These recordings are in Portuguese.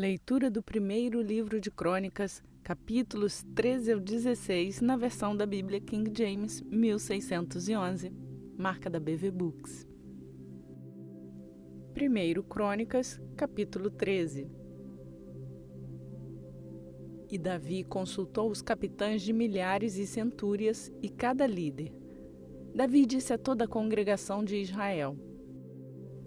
Leitura do primeiro livro de Crônicas, capítulos 13 ao 16, na versão da Bíblia King James, 1611, marca da BV Books. 1 Crônicas, capítulo 13. E Davi consultou os capitães de milhares e centúrias e cada líder. Davi disse a toda a congregação de Israel: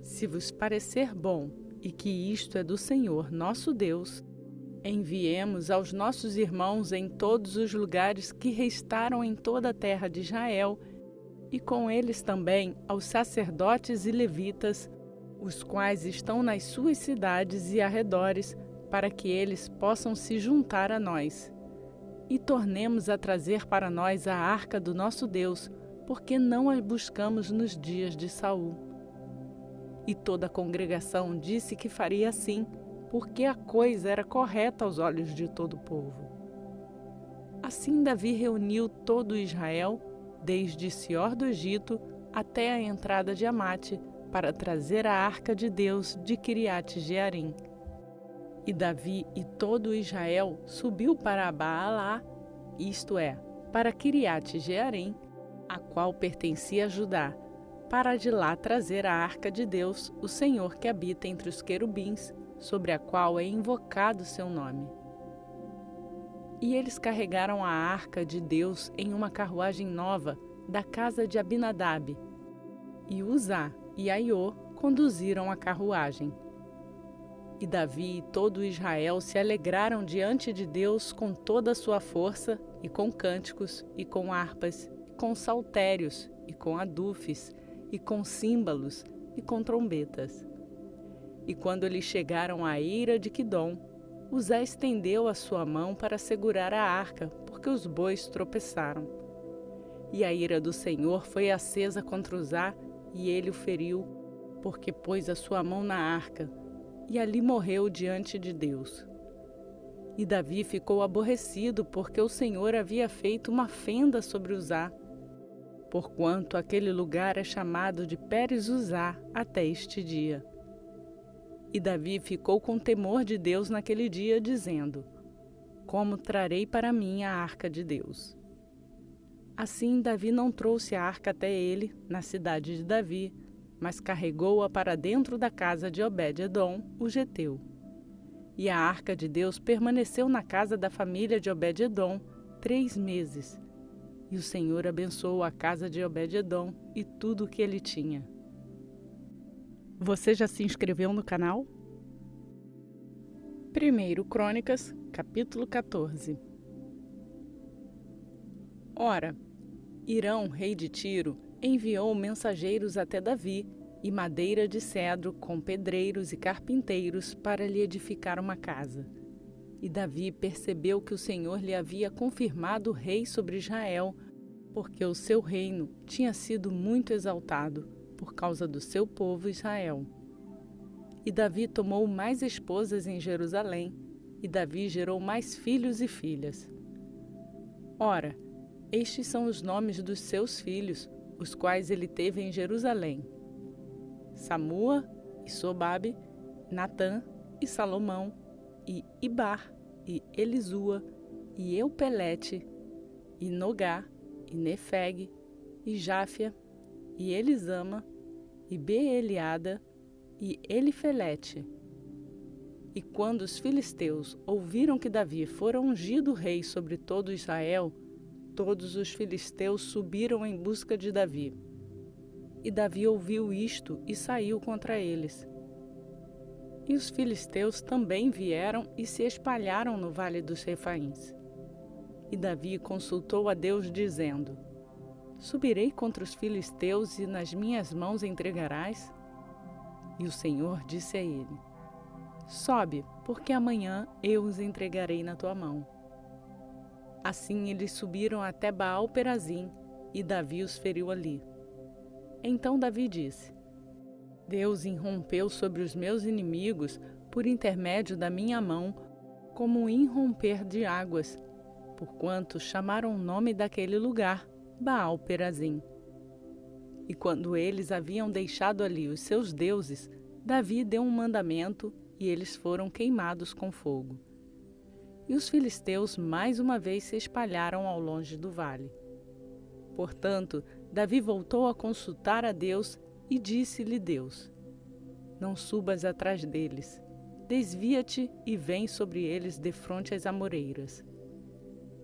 Se vos parecer bom e que isto é do Senhor nosso Deus, enviemos aos nossos irmãos em todos os lugares que restaram em toda a terra de Israel, e com eles também aos sacerdotes e levitas, os quais estão nas suas cidades e arredores, para que eles possam se juntar a nós. E tornemos a trazer para nós a arca do nosso Deus, porque não a buscamos nos dias de Saul. E toda a congregação disse que faria assim, porque a coisa era correta aos olhos de todo o povo. Assim Davi reuniu todo Israel, desde Sior do Egito até a entrada de Amate, para trazer a arca de Deus de Quiriate-Jearim. E Davi e todo Israel subiu para Baalá, isto é, para Quiriate-Jearim, a qual pertencia a Judá, para de lá trazer a arca de Deus, o Senhor que habita entre os querubins, sobre a qual é invocado seu nome. E eles carregaram a arca de Deus em uma carruagem nova da casa de Abinadab, e Uzá e Aiô conduziram a carruagem. E Davi e todo Israel se alegraram diante de Deus com toda a sua força, e com cânticos, e com harpas, e com saltérios, e com adufes, e com símbalos, e com trombetas. E quando eles chegaram à eira de Quidom, Uzá estendeu a sua mão para segurar a arca, porque os bois tropeçaram. E a ira do Senhor foi acesa contra Uzá, e ele o feriu, porque pôs a sua mão na arca, e ali morreu diante de Deus. E Davi ficou aborrecido, porque o Senhor havia feito uma fenda sobre Uzá, porquanto aquele lugar é chamado de Pérez-Uzá até este dia. E Davi ficou com temor de Deus naquele dia, dizendo: Como trarei para mim a arca de Deus? Assim Davi não trouxe a arca até ele, na cidade de Davi, mas carregou-a para dentro da casa de Obed-edom, o geteu. E a arca de Deus permaneceu na casa da família de Obed-edom 3 meses. E o Senhor abençoou a casa de Obed-edom e tudo o que ele tinha. Você já se inscreveu no canal? 1 Crônicas, capítulo 14. Ora, Hirão, rei de Tiro, enviou mensageiros até Davi, e madeira de cedro com pedreiros e carpinteiros para lhe edificar uma casa. E Davi percebeu que o Senhor lhe havia confirmado rei sobre Israel, porque o seu reino tinha sido muito exaltado por causa do seu povo Israel. E Davi tomou mais esposas em Jerusalém, e Davi gerou mais filhos e filhas. Ora, estes são os nomes dos seus filhos, os quais ele teve em Jerusalém: Samua e Sobabe, Natã e Salomão, e Ibar, e Elisua, e Eupelete, e Nogá, e Nefeg, e Jáfia, e Elisama, e Beeliada, e Elifelete. E quando os filisteus ouviram que Davi fora ungido rei sobre todo Israel, todos os filisteus subiram em busca de Davi. E Davi ouviu isto e saiu contra eles. E os filisteus também vieram e se espalharam no vale dos Refaíns. E Davi consultou a Deus, dizendo: Subirei contra os filisteus e nas minhas mãos entregarás? E o Senhor disse a ele: Sobe, porque amanhã eu os entregarei na tua mão. Assim eles subiram até Baal-Perazim, e Davi os feriu ali. Então Davi disse: Deus irrompeu sobre os meus inimigos por intermédio da minha mão, como um irromper de águas, porquanto chamaram o nome daquele lugar Baal-Perazim. E quando eles haviam deixado ali os seus deuses, Davi deu um mandamento, e eles foram queimados com fogo. E os filisteus mais uma vez se espalharam ao longe do vale. Portanto, Davi voltou a consultar a Deus e disse-lhe Deus: Não subas atrás deles, desvia-te e vem sobre eles defronte às amoreiras.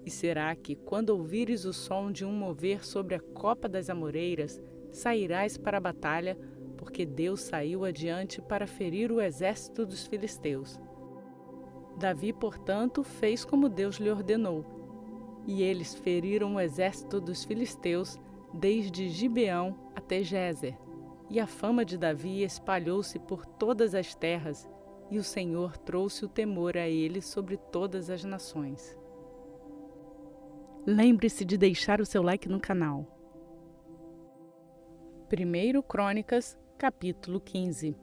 E será que, quando ouvires o som de um mover sobre a copa das amoreiras, sairás para a batalha, porque Deus saiu adiante para ferir o exército dos filisteus. Davi, portanto, fez como Deus lhe ordenou, e eles feriram o exército dos filisteus desde Gibeão até Gézer, e a fama de Davi espalhou-se por todas as terras, e o Senhor trouxe o temor a ele sobre todas as nações. Lembre-se de deixar o seu like no canal. 1 Crônicas, capítulo 15.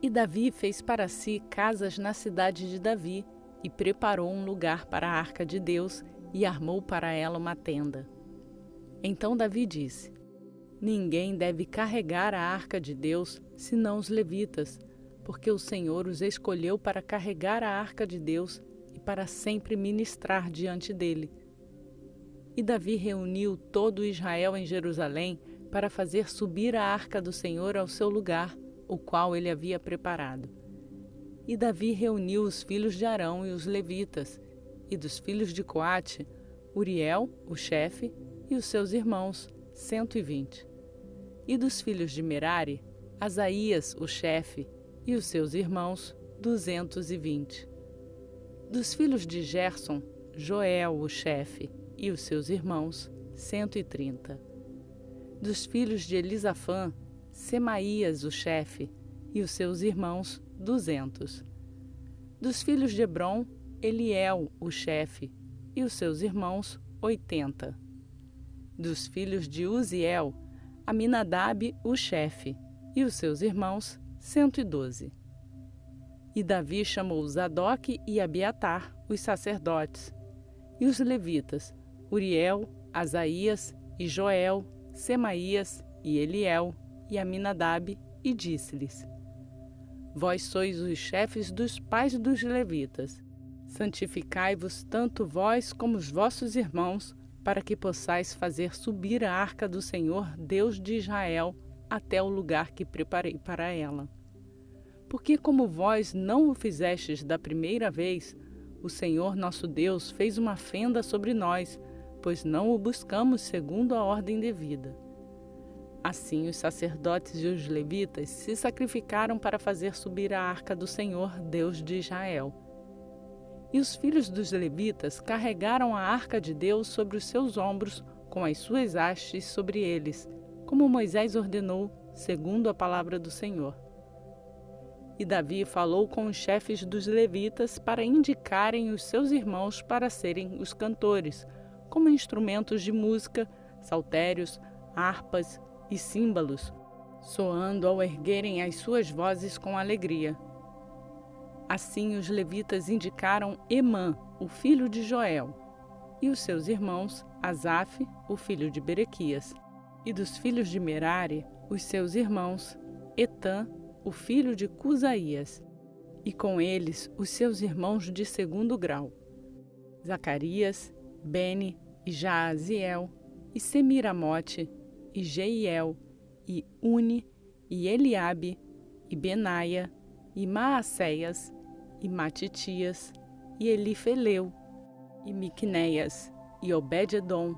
E Davi fez para si casas na cidade de Davi, e preparou um lugar para a arca de Deus, e armou para ela uma tenda. Então Davi disse: Ninguém deve carregar a arca de Deus, senão os levitas, porque o Senhor os escolheu para carregar a arca de Deus e para sempre ministrar diante dele. E Davi reuniu todo Israel em Jerusalém para fazer subir a arca do Senhor ao seu lugar, o qual ele havia preparado. E Davi reuniu os filhos de Arão e os levitas, e dos filhos de Coate, Uriel, o chefe, e os seus irmãos, 120. E dos filhos de Merari, Asaías, o chefe, e os seus irmãos, 220. Dos filhos de Gerson, Joel, o chefe, e os seus irmãos, 130. Dos filhos de Elisafã, Semaías, o chefe, e os seus irmãos, 200. Dos filhos de Hebron, Eliel, o chefe, e os seus irmãos, 80. Dos filhos de Uziel, Aminadab, o chefe, e os seus irmãos, 112. E Davi chamou Zadok e Abiatar, os sacerdotes, e os levitas, Uriel, Asaías e Joel, Semaías e Eliel e Aminadab, e disse-lhes: Vós sois os chefes dos pais dos levitas. Santificai-vos tanto vós como os vossos irmãos, para que possais fazer subir a arca do Senhor, Deus de Israel, até o lugar que preparei para ela. Porque como vós não o fizestes da primeira vez, o Senhor nosso Deus fez uma fenda sobre nós, pois não o buscamos segundo a ordem devida. Assim os sacerdotes e os levitas se sacrificaram para fazer subir a arca do Senhor, Deus de Israel. E os filhos dos levitas carregaram a arca de Deus sobre os seus ombros, com as suas hastes sobre eles, como Moisés ordenou, segundo a palavra do Senhor. E Davi falou com os chefes dos levitas para indicarem os seus irmãos para serem os cantores, como instrumentos de música, saltérios, harpas e símbolos, soando ao erguerem as suas vozes com alegria. Assim os levitas indicaram Emã, o filho de Joel, e os seus irmãos, Asaf, o filho de Berequias, e dos filhos de Merari, os seus irmãos, Etã, o filho de Cusaías, e com eles os seus irmãos de segundo grau, Zacarias, Bene, e Jaaziel, e Semiramote, e Jeiel, e Uni, e Eliabe, e Benaia, e Maacéias, e Matitias, e Elifeleu, e Miqunéias, e Obed-edom,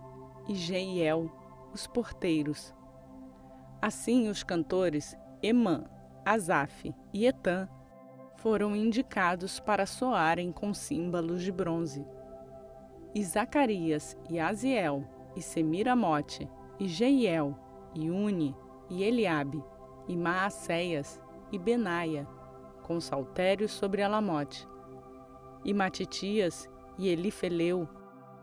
e Jeiel, os porteiros. Assim os cantores Emã, Asaf e Etã foram indicados para soarem com símbolos de bronze. E Zacarias, e Aziel, e Semiramote, e Jeiel, e Uni, e Eliabe, e Maacéias, e Benaia, com saltérios sobre Alamote, e Matitias, e Elifeleu,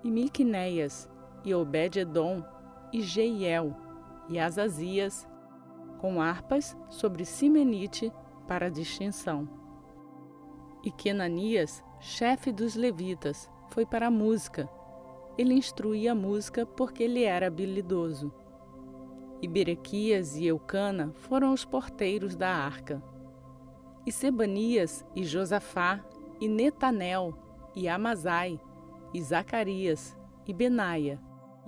e Miqunéias, e Obed-edom, e Jeiel, e Azazias, com harpas sobre Simenite para distinção. E Quenanias, chefe dos levitas, foi para a música. Ele instruía a música porque ele era habilidoso. E Berequias e Eucana foram os porteiros da arca. e Sebanias, e Josafá, e Netanel, e Amazai, e Zacarias, e Benaia,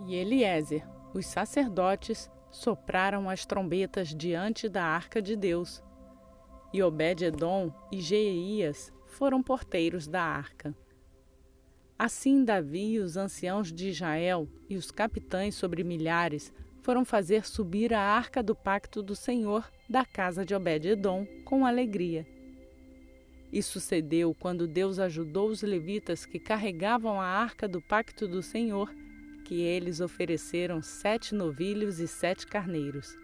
e Eliezer, os sacerdotes, sopraram as trombetas diante da arca de Deus. E Obed-edom e Jeías foram porteiros da arca. Assim Davi e os anciãos de Israel e os capitães sobre milhares foram fazer subir a arca do pacto do Senhor da casa de Obed-edom com alegria. E sucedeu quando Deus ajudou os levitas que carregavam a arca do pacto do Senhor, que eles ofereceram 7 novilhos e 7 carneiros.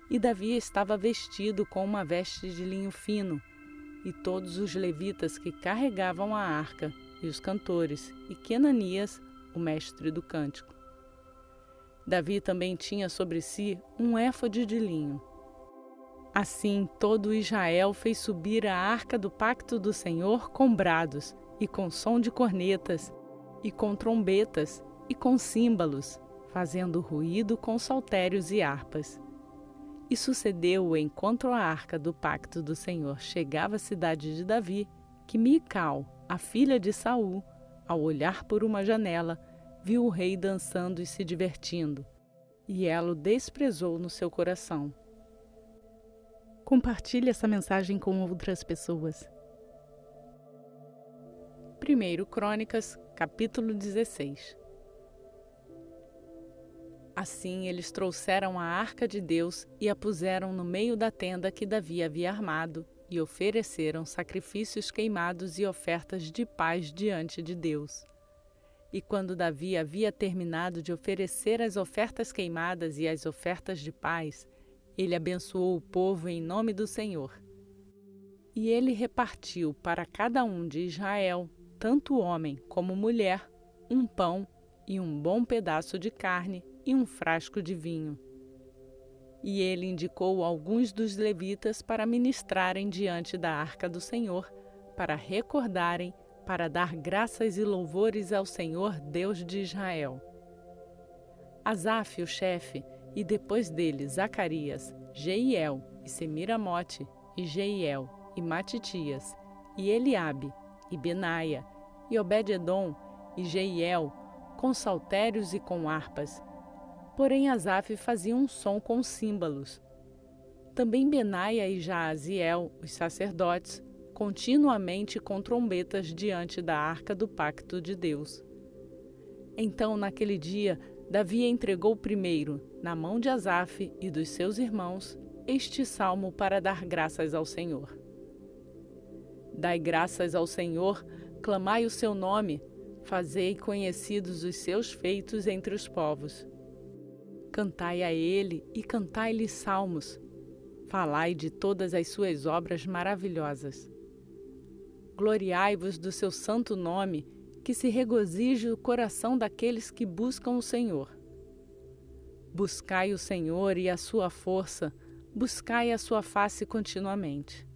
E Davi estava vestido com uma veste de linho fino, e todos os levitas que carregavam a arca, e os cantores, e Quenanias, o mestre do cântico. Davi também tinha sobre si um éfode de linho. Assim todo Israel fez subir a arca do pacto do Senhor com brados, e com som de cornetas, e com trombetas, e com símbolos, fazendo ruído com saltérios e harpas. E sucedeu, enquanto a arca do pacto do Senhor chegava à cidade de Davi, que Mical, a filha de Saul, ao olhar por uma janela, viu o rei dançando e se divertindo, e ela o desprezou no seu coração. Compartilhe essa mensagem com outras pessoas. 1 Crônicas, capítulo 16. Assim eles trouxeram a arca de Deus e a puseram no meio da tenda que Davi havia armado, e ofereceram sacrifícios queimados e ofertas de paz diante de Deus. E quando Davi havia terminado de oferecer as ofertas queimadas e as ofertas de paz, ele abençoou o povo em nome do Senhor. E ele repartiu para cada um de Israel, tanto homem como mulher, um pão e um bom pedaço de carne e um frasco de vinho. E ele indicou alguns dos levitas para ministrarem diante da arca do Senhor, para recordarem, para dar graças e louvores ao Senhor, Deus de Israel. Asaf, o chefe, e depois dele Zacarias, Jeiel e Semiramote, e Jeiel e Matitias, e Eliabe, e Benaia, e Obed-edom, e Jeiel, com saltérios e com harpas. Porém Asaf fazia um som com símbolos. Também Benaia e Jaaziel, os sacerdotes, continuamente com trombetas diante da arca do pacto de Deus. Então, naquele dia, Davi entregou primeiro, na mão de Asaf e dos seus irmãos, este salmo para dar graças ao Senhor. Dai graças ao Senhor, clamai o seu nome, fazei conhecidos os seus feitos entre os povos. Cantai a ele e cantai-lhe salmos. Falai de todas as suas obras maravilhosas. Gloriai-vos do seu santo nome, que se regozije o coração daqueles que buscam o Senhor. Buscai o Senhor e a sua força, buscai a sua face continuamente.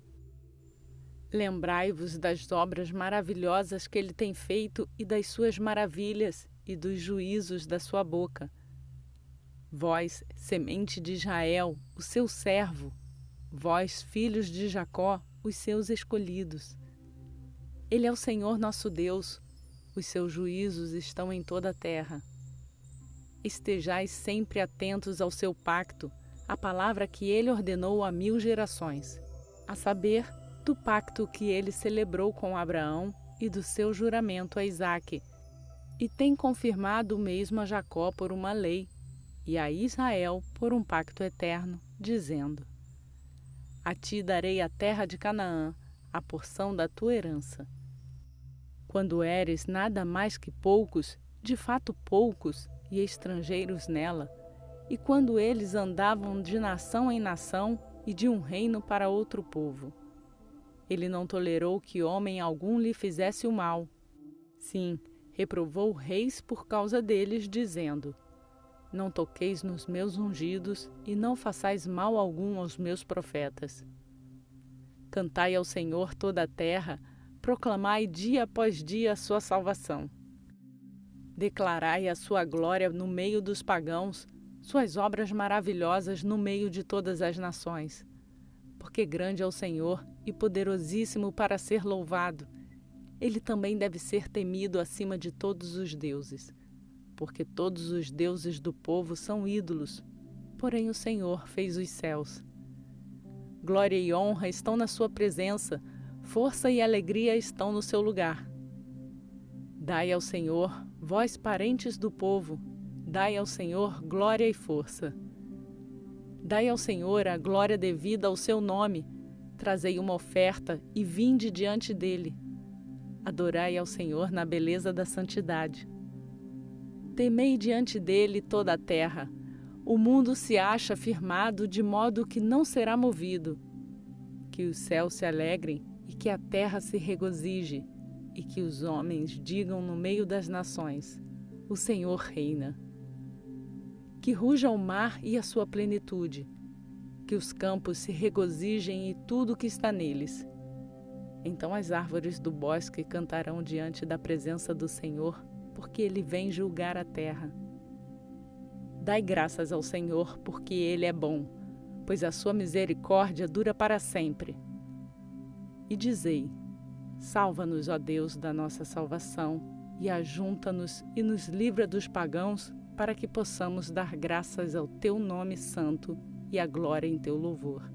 Lembrai-vos das obras maravilhosas que ele tem feito e das suas maravilhas e dos juízos da sua boca. Vós, semente de Israel, o seu servo, vós, filhos de Jacó, os seus escolhidos. Ele é o Senhor nosso Deus, os seus juízos estão em toda a terra. Estejais sempre atentos ao seu pacto, a palavra que ele ordenou a 1000 gerações, a saber, do pacto que ele celebrou com Abraão e do seu juramento a Isaque, e tem confirmado o mesmo a Jacó por uma lei, e a Israel por um pacto eterno, dizendo: A ti darei a terra de Canaã, a porção da tua herança. Quando eres nada mais que poucos, de fato poucos, e estrangeiros nela, e quando eles andavam de nação em nação e de um reino para outro povo. Ele não tolerou que homem algum lhe fizesse o mal. Sim, reprovou reis por causa deles, dizendo: Não toqueis nos meus ungidos e não façais mal algum aos meus profetas. Cantai ao Senhor toda a terra, proclamai dia após dia a sua salvação. Declarai a sua glória no meio dos pagãos, suas obras maravilhosas no meio de todas as nações. porque grande é o Senhor e poderosíssimo para ser louvado. Ele também deve ser temido acima de todos os deuses, porque todos os deuses do povo são ídolos, porém o Senhor fez os céus. Glória e honra estão na sua presença, força e alegria estão no seu lugar. Dai ao Senhor, vós parentes do povo, dai ao Senhor glória e força. Dai ao Senhor a glória devida ao seu nome, trazei uma oferta e vinde diante dele. Adorai ao Senhor na beleza da santidade. Temei diante dele toda a terra. O mundo se acha firmado de modo que não será movido. Que os céus se alegrem e que a terra se regozije, e que os homens digam no meio das nações: o Senhor reina. Que ruja o mar e a sua plenitude, que os campos se regozijem e tudo o que está neles. Então as árvores do bosque cantarão diante da presença do Senhor, porque ele vem julgar a terra. Dai graças ao Senhor, porque ele é bom, pois a sua misericórdia dura para sempre. E dizei: salva-nos, ó Deus, da nossa salvação, e ajunta-nos e nos livra dos pagãos, para que possamos dar graças ao teu nome santo e a glória em teu louvor.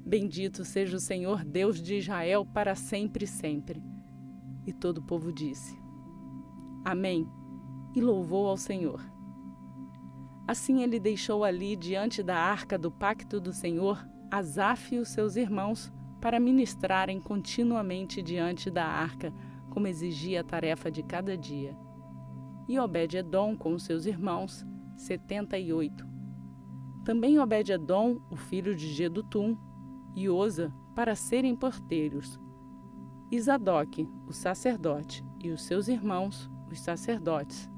Bendito seja o Senhor Deus de Israel para sempre e sempre. E todo o povo disse: amém, e louvou ao Senhor. Assim ele deixou ali diante da arca do pacto do Senhor Asaf e os seus irmãos para ministrarem continuamente diante da arca, como exigia a tarefa de cada dia. E Obed-edom com os seus irmãos, 78. Também Obed-edom, o filho de Jedutum, e Oza, para serem porteiros. E Zadoque, o sacerdote, e os seus irmãos, os sacerdotes,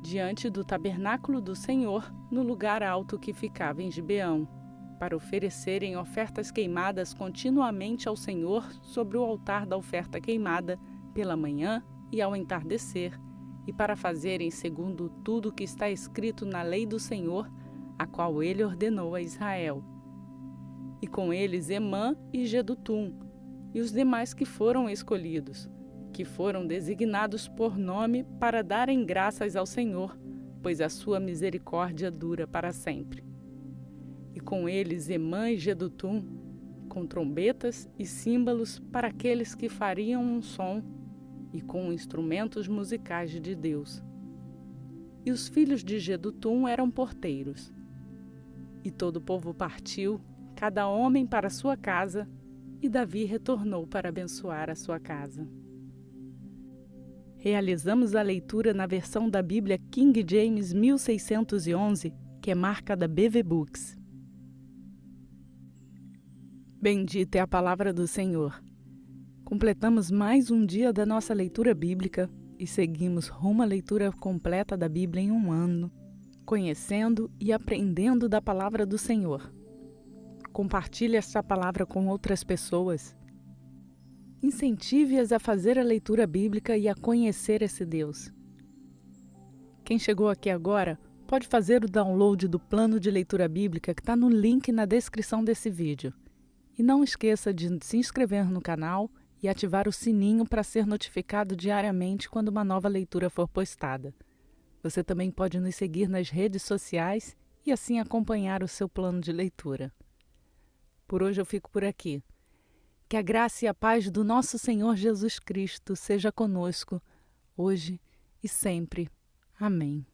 diante do tabernáculo do Senhor, no lugar alto que ficava em Gibeão, para oferecerem ofertas queimadas continuamente ao Senhor sobre o altar da oferta queimada, pela manhã e ao entardecer, e para fazerem segundo tudo o que está escrito na lei do Senhor, a qual ele ordenou a Israel. E com eles Emã e Jedutum, e os demais que foram escolhidos, que foram designados por nome para darem graças ao Senhor, pois a sua misericórdia dura para sempre. E com eles Emã e Jedutum, com trombetas e símbolos para aqueles que fariam um som, e com instrumentos musicais de Deus. E os filhos de Jedutum eram porteiros. E todo o povo partiu, cada homem para sua casa, e Davi retornou para abençoar a sua casa. Realizamos a leitura na versão da Bíblia King James 1611, que é marca da BV Books. Bendita é a palavra do Senhor. Completamos mais um dia da nossa leitura bíblica e seguimos rumo à leitura completa da Bíblia em um ano, conhecendo e aprendendo da palavra do Senhor. Compartilhe esta palavra com outras pessoas. Incentive-as a fazer a leitura bíblica e a conhecer esse Deus. Quem chegou aqui agora pode fazer o download do plano de leitura bíblica que está no link na descrição desse vídeo. E não esqueça de se inscrever no canal e ativar o sininho para ser notificado diariamente quando uma nova leitura for postada. Você também pode nos seguir nas redes sociais e assim acompanhar o seu plano de leitura. Por hoje eu fico por aqui. Que a graça e a paz do nosso Senhor Jesus Cristo seja conosco, hoje e sempre. Amém.